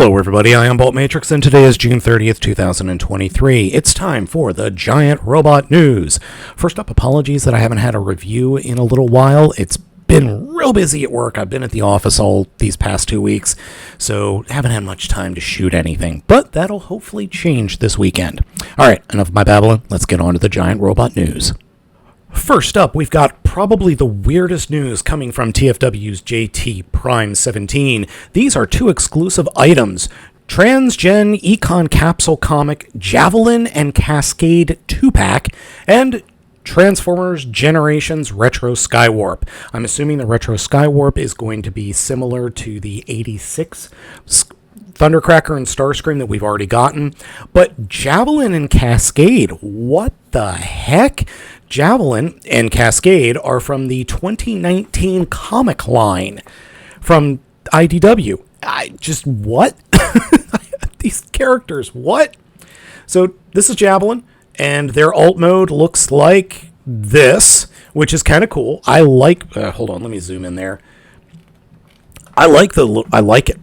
Hello everybody, I am Baltmatrix and today is June 30th, 2023. It's time for the Giant Robot News. First up, apologies that I haven't had a review in a little while. It's been real busy at work. I've been at the office all these past 2 weeks, so haven't had much time to shoot anything, but that'll hopefully change this weekend. Alright, enough of my babbling, let's get on to the Giant Robot News. First up, we've got probably the weirdest news coming from TFW's JT Prime 17. These are two exclusive items: Transgen Econ Capsule Comic Javelin and Cascade 2-pack, and Transformers Generations Retro Skywarp. I'm assuming the Retro Skywarp is going to be similar to the 86 Thundercracker and Starscream that we've already gotten. But Javelin and Cascade, what the heck? Javelin and Cascade are from the 2019 comic line from IDW. What? These characters, what? So this is Javelin, and their alt mode looks like this, which is kind of cool. I like, hold on, let me zoom in there. I like it.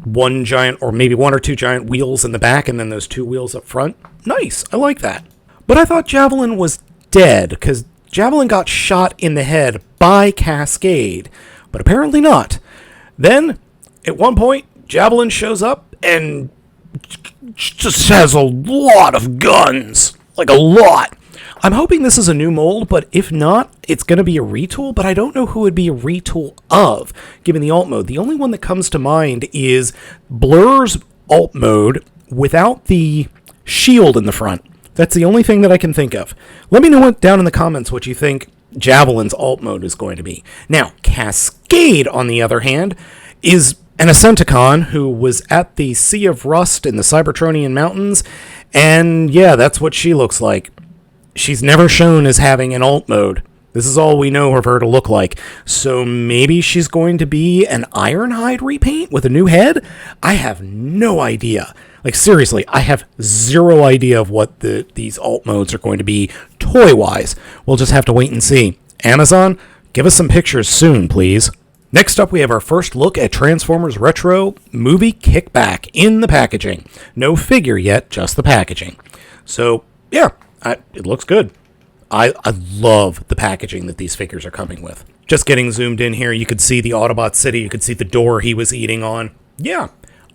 One giant, or maybe one or two giant wheels in the back, and then those two wheels up front. Nice, I like that. But I thought Javelin was dead, because Javelin got shot in the head by Cascade, but apparently not. Then, at one point, Javelin shows up and just has a lot of guns. Like a lot. I'm hoping this is a new mold, but if not, it's going to be a retool, but I don't know who would be a retool of, given the alt mode. The only one that comes to mind is Blur's alt mode without the shield in the front. That's the only thing that I can think of. Let me know down in the comments what you think Javelin's alt mode is going to be. Now, Cascade, on the other hand, is an Ascenticon who was at the Sea of Rust in the Cybertronian Mountains, and yeah, that's what she looks like. She's never shown as having an alt mode. This is all we know of her to look like. So maybe she's going to be an Ironhide repaint with a new head? I have no idea. Like, seriously, I have zero idea of what these alt modes are going to be toy-wise. We'll just have to wait and see. Amazon, give us some pictures soon, please. Next up, we have our first look at Transformers Retro Movie Kickback in the packaging. No figure yet, just the packaging. So, yeah, it looks good. I love the packaging that these figures are coming with. Just getting zoomed in here, you could see the Autobot City, you could see the door he was eating on. Yeah,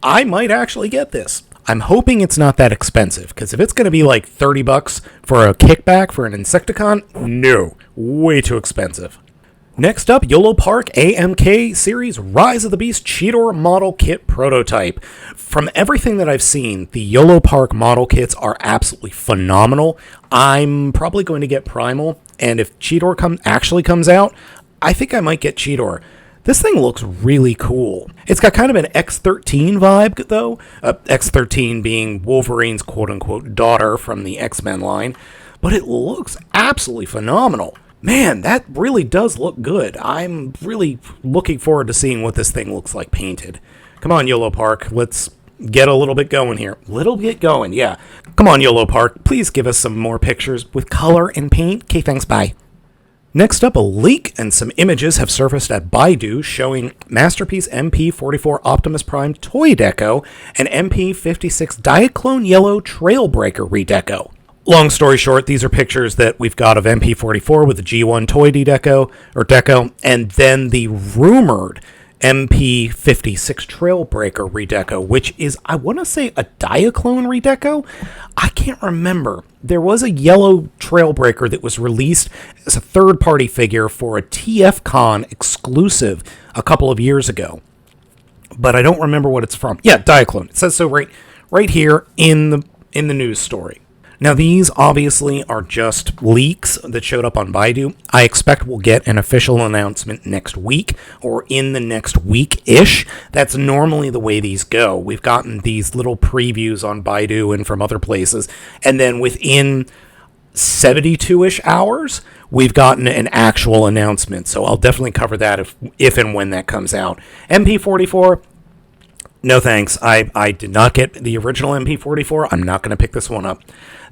I might actually get this. I'm hoping it's not that expensive, because if it's going to be like $30 for a kickback for an Insecticon, no, way too expensive. Next up, YOLO Park AMK Series Rise of the Beast Cheetor Model Kit Prototype. From everything that I've seen, the YOLO Park model kits are absolutely phenomenal. I'm probably going to get Primal, and if Cheetor actually comes out, I think I might get Cheetor. This thing looks really cool. It's got kind of an X-13 vibe, though. X-13 being Wolverine's quote-unquote daughter from the X-Men line. But it looks absolutely phenomenal. Man, that really does look good. I'm really looking forward to seeing what this thing looks like painted. Come on, YOLO Park. Let's get a little bit going here. Little bit going, yeah. Come on, YOLO Park. Please give us some more pictures with color and paint. Okay, thanks, bye. Next up, a leak and some images have surfaced at Baidu showing Masterpiece MP44 Optimus Prime Toy Deco and MP56 Diaclone Yellow Trailbreaker Redeco. Long story short, these are pictures that we've got of MP44 with the G1 Toy Deco, and then the rumored MP56 Trailbreaker Redeco, which is, I want to say, a Diaclone Redeco? I can't remember. There was a yellow Trailbreaker that was released as a third-party figure for a TFCon exclusive a couple of years ago, but I don't remember what it's from. Yeah, Diaclone. It says so right here in the news story. Now, these obviously are just leaks that showed up on Baidu. I expect we'll get an official announcement next week or in the next week-ish. That's normally the way these go. We've gotten these little previews on Baidu and from other places, and then within 72-ish hours, we've gotten an actual announcement. So I'll definitely cover that if and when that comes out. MP44, No thanks. I did not get the original MP44. I'm not going to pick this one up.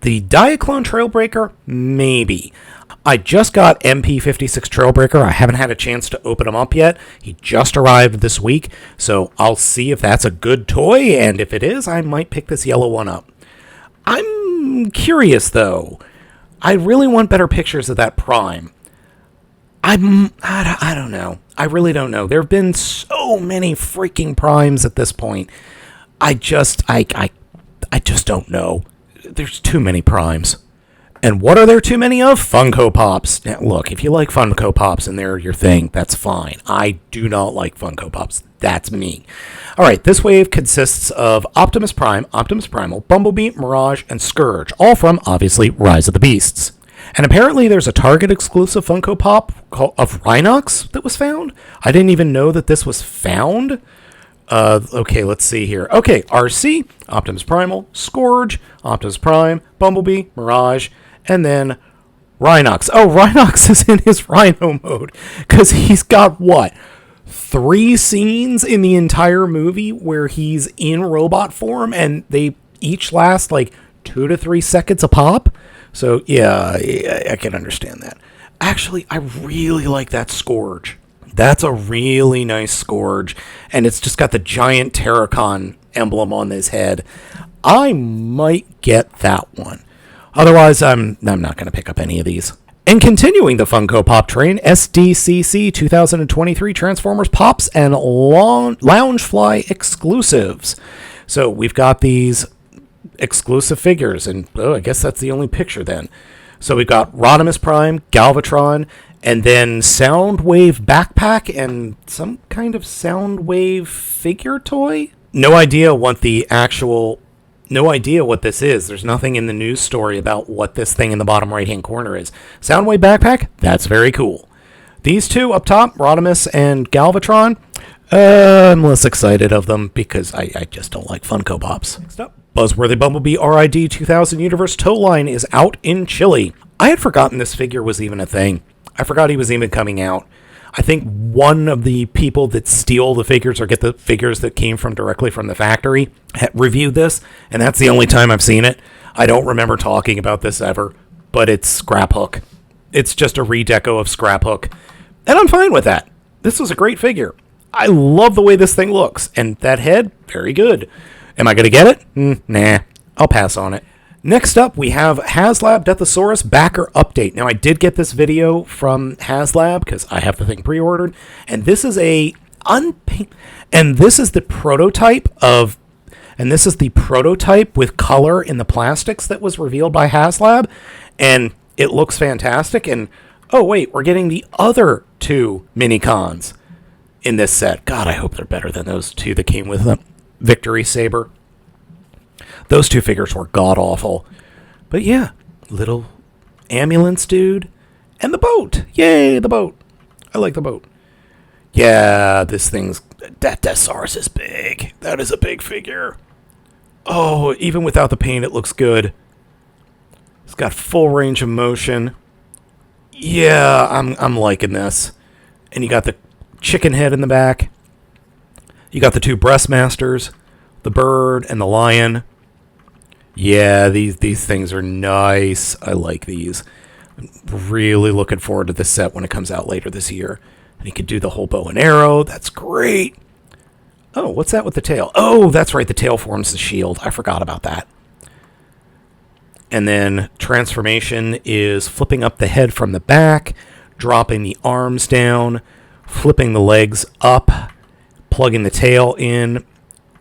The Diaclone Trailbreaker, maybe. I just got MP56 Trailbreaker. I haven't had a chance to open him up yet. He just arrived this week, so I'll see if that's a good toy, and if it is, I might pick this yellow one up. I'm curious, though. I really want better pictures of that Prime. I don't know. I really don't know. There have been so many freaking Primes at this point. I just don't know. There's too many Primes. And what are there too many of? Funko Pops. Now, look, if you like Funko Pops and they're your thing, that's fine. I do not like Funko Pops. That's me. All right, this wave consists of Optimus Prime, Optimus Primal, Bumblebee, Mirage, and Scourge, all from, obviously, Rise of the Beasts. And apparently there's a Target-exclusive Funko Pop of Rhinox that was found. I didn't even know that this was found. Okay, let's see here. Okay, RC, Optimus Primal, Scourge, Optimus Prime, Bumblebee, Mirage, and then Rhinox. Oh, Rhinox is in his Rhino mode, because he's got, what, 3 scenes in the entire movie where he's in robot form, and they each last, like, 2 to 3 seconds a pop? So, yeah, I can understand that. Actually, I really like that Scourge. That's a really nice Scourge, and it's just got the giant Terracon emblem on his head. I might get that one. Otherwise, I'm not going to pick up any of these. And continuing the Funko Pop train, SDCC 2023 Transformers Pops and Loungefly Exclusives. So we've got these exclusive figures, and I guess that's the only picture then. So we've got Rodimus Prime, Galvatron, and then Soundwave Backpack and some kind of Soundwave figure toy? No idea what this is. There's nothing in the news story about what this thing in the bottom right-hand corner is. Soundwave Backpack? That's very cool. These two up top, Rodimus and Galvatron, I'm less excited of them because I just don't like Funko Pops. Next up, Buzzworthy Bumblebee RID 2000 Universe Tow Line is out in Chile. I had forgotten this figure was even a thing. I forgot he was even coming out. I think one of the people that steal the figures or get the figures that came from directly from the factory reviewed this, and that's the only time I've seen it. I don't remember talking about this ever, but it's Scrap Hook. It's just a redeco of Scrap Hook, and I'm fine with that. This was a great figure. I love the way this thing looks, and that head, very good. Am I going to get it? Nah, I'll pass on it. Next up, we have HasLab Thesaurus backer update. Now, I did get this video from HasLab because I have the thing pre-ordered, and this is the prototype with color in the plastics that was revealed by HasLab, and it looks fantastic. And oh wait, we're getting the other 2 Minicons in this set. God, I hope they're better than those 2 that came with them. Victory Saber. Those 2 figures were god-awful. But yeah, little ambulance dude. And the boat. Yay, the boat. I like the boat. Yeah, that Thesaurus is big. That is a big figure. Oh, even without the paint, it looks good. It's got full range of motion. Yeah, I'm liking this. And you got the chicken head in the back. You got the 2 Breastmasters, the bird and the lion. Yeah, these things are nice. I like these. I'm really looking forward to this set when it comes out later this year. And he could do the whole bow and arrow. That's great. Oh, what's that with the tail? Oh, that's right. The tail forms the shield. I forgot about that. And then transformation is flipping up the head from the back, dropping the arms down, flipping the legs up, plugging the tail in,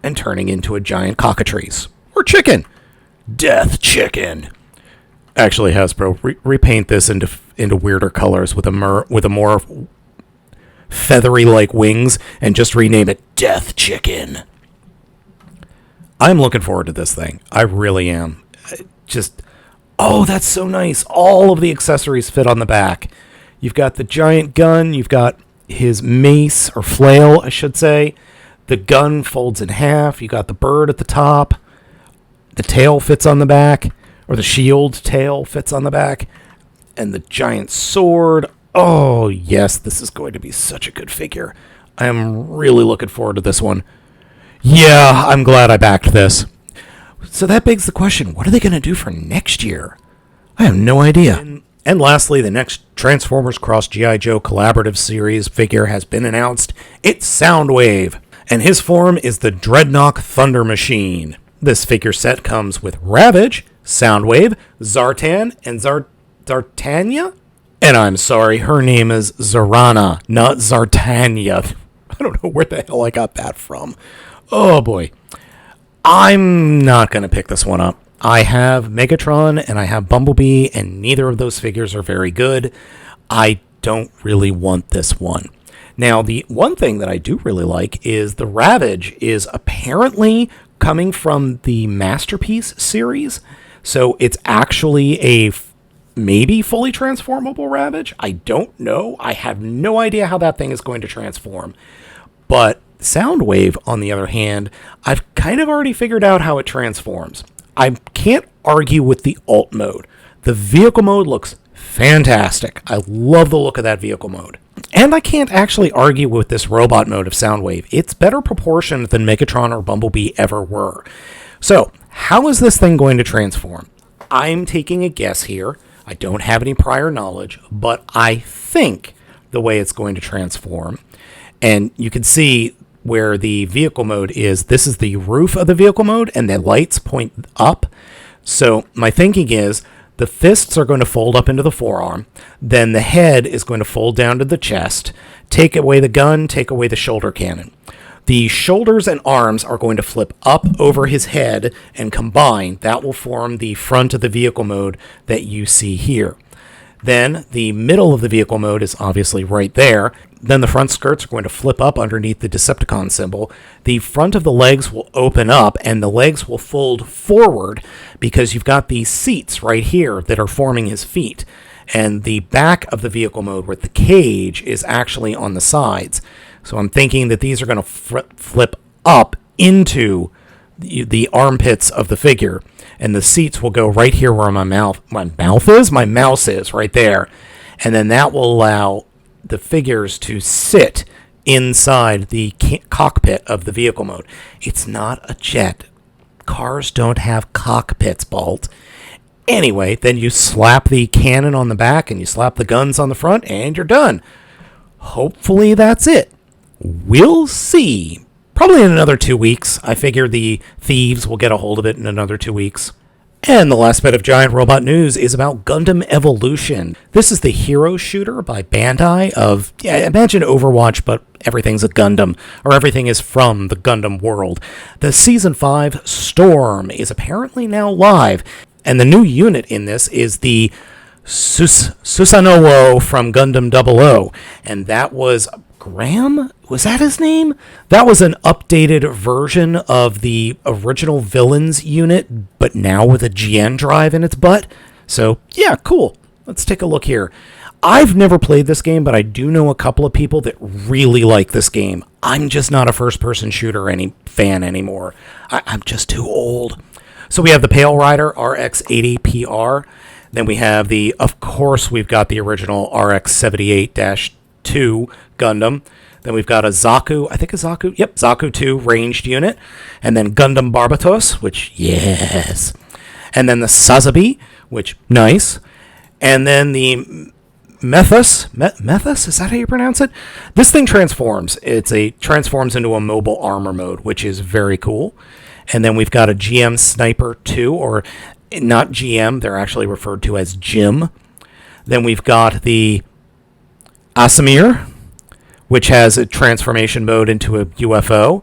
and turning into a giant cockatrice. Or chicken. Death Chicken. Actually, Hasbro, repaint this into weirder colors with a more feathery like wings and just rename it Death Chicken. I'm looking forward to this thing. I really am. Oh, that's so nice. All of the accessories fit on the back. You've got the giant gun. You've got his mace, or flail, I should say. The gun folds in half. You got the bird at the top. The tail fits on the back, or the shield tail fits on the back, and the giant sword. Oh, yes, this is going to be such a good figure. I am really looking forward to this one. Yeah, I'm glad I backed this. So that begs the question, what are they going to do for next year? I have no idea. And lastly, the next Transformers Cross G.I. Joe collaborative series figure has been announced. It's Soundwave, and his form is the Dreadnought Thunder Machine. This figure set comes with Ravage, Soundwave, Zartan, and Zartania? And I'm sorry, her name is Zarana, not Zartania. I don't know where the hell I got that from. Oh boy. I'm not going to pick this one up. I have Megatron and I have Bumblebee, and neither of those figures are very good. I don't really want this one. Now, the one thing that I do really like is the Ravage is apparently coming from the Masterpiece series. So it's actually a maybe fully transformable Ravage. I don't know. I have no idea how that thing is going to transform. But Soundwave, on the other hand, I've kind of already figured out how it transforms. I can't argue with the alt mode. The vehicle mode looks fantastic. I love the look of that vehicle mode. And I can't actually argue with this robot mode of Soundwave. It's better proportioned than Megatron or Bumblebee ever were. So, how is this thing going to transform? I'm taking a guess here. I don't have any prior knowledge, but I think the way it's going to transform, and you can see where the vehicle mode is, this is the roof of the vehicle mode, and the lights point up. So my thinking is the fists are going to fold up into the forearm, then the head is going to fold down to the chest, take away the gun, take away the shoulder cannon. The shoulders and arms are going to flip up over his head and combine. That will form the front of the vehicle mode that you see here. Then the middle of the vehicle mode is obviously right there. Then the front skirts are going to flip up underneath the Decepticon symbol. The front of the legs will open up and the legs will fold forward because you've got these seats right here that are forming his feet. And the back of the vehicle mode with the cage is actually on the sides. So I'm thinking that these are going to flip up into the armpits of the figure, and the seats will go right here where my mouse is right there, and then that will allow the figures to sit inside the cockpit of the vehicle mode. It's not a jet. Cars don't have cockpits, Balt. Anyway, then you slap the cannon on the back and you slap the guns on the front, and you're done. Hopefully that's it. We'll see. Probably in another 2 weeks. I figure the thieves will get a hold of it in another 2 weeks. And the last bit of giant robot news is about Gundam Evolution. This is the hero shooter by Bandai of, imagine Overwatch, but everything's a Gundam, or everything is from the Gundam world. The Season 5 Storm is apparently now live, and the new unit in this is the Susanoo from Gundam 00, and that was Graham? Was that his name? That was an updated version of the original villains unit, but now with a GN drive in its butt. So, yeah, cool. Let's take a look here. I've never played this game, but I do know a couple of people that really like this game. I'm just not a first-person shooter fan anymore. I'm just too old. So we have the Pale Rider RX-80PR. Then we have of course, we've got the original RX-78-2 Gundam. Then we've got a Zaku, Zaku 2 ranged unit. And then Gundam Barbatos, which, yes. And then the Sazabi, which, nice. And then the Methus, is that how you pronounce it? This thing transforms. Transforms into a mobile armor mode, which is very cool. And then we've got a GM Sniper 2, or not GM, they're actually referred to as Jim. Then we've got the Asamir, which has a transformation mode into a UFO.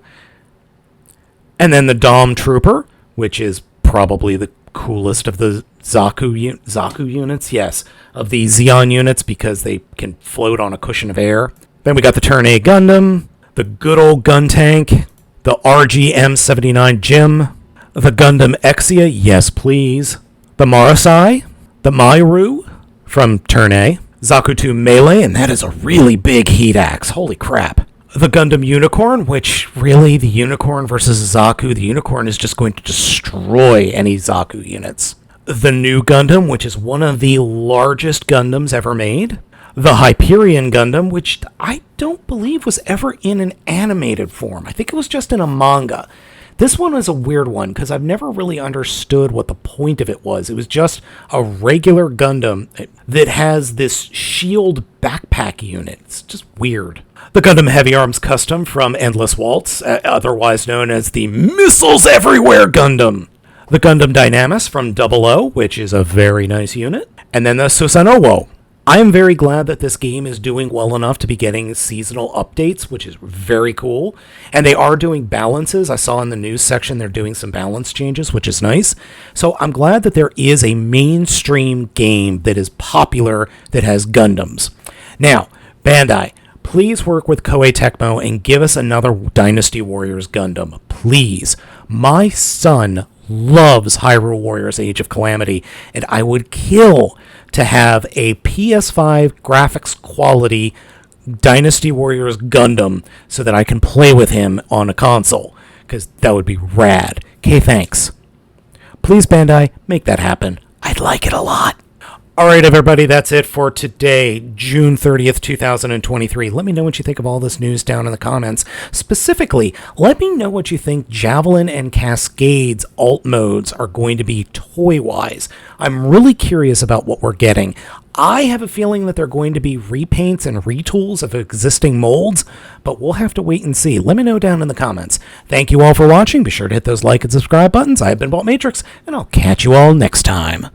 And then the Dom Trooper, which is probably the coolest of the Zaku units, yes, of the Zeon units, because they can float on a cushion of air. Then we got the Turn A Gundam, the good old gun tank, the RGM-79 Jim, the Gundam Exia, yes please, the Marasai, the Mairu from Turn A, Zaku 2 Melee, and that is a really big heat axe, holy crap. The Gundam Unicorn, which really, the Unicorn versus Zaku, the Unicorn is just going to destroy any Zaku units. The new Gundam, which is one of the largest Gundams ever made. The Hyperion Gundam, which I don't believe was ever in an animated form. I think it was just in a manga. This one is a weird one because I've never really understood what the point of it was. It was just a regular Gundam that has this shield backpack unit. It's just weird. The Gundam Heavy Arms Custom from Endless Waltz, otherwise known as the Missiles Everywhere Gundam. The Gundam Dynamis from Double O, which is a very nice unit. And then the Susanoo. I am very glad that this game is doing well enough to be getting seasonal updates, which is very cool. And they are doing balances. I saw in the news section they're doing some balance changes, which is nice. So I'm glad that there is a mainstream game that is popular that has Gundams. Now, Bandai, please work with Koei Tecmo and give us another Dynasty Warriors Gundam. Please. My son loves Hyrule Warriors Age of Calamity, and I would kill to have a PS5 graphics quality Dynasty Warriors Gundam so that I can play with him on a console, because that would be rad. Okay, thanks. Please, Bandai, make that happen. I'd like it a lot. All right, everybody, that's it for today, June 30th, 2023. Let me know what you think of all this news down in the comments. Specifically, let me know what you think Javelin and Cascade's alt modes are going to be toy-wise. I'm really curious about what we're getting. I have a feeling that they're going to be repaints and retools of existing molds, but we'll have to wait and see. Let me know down in the comments. Thank you all for watching. Be sure to hit those like and subscribe buttons. I have been Baltmatrix, and I'll catch you all next time.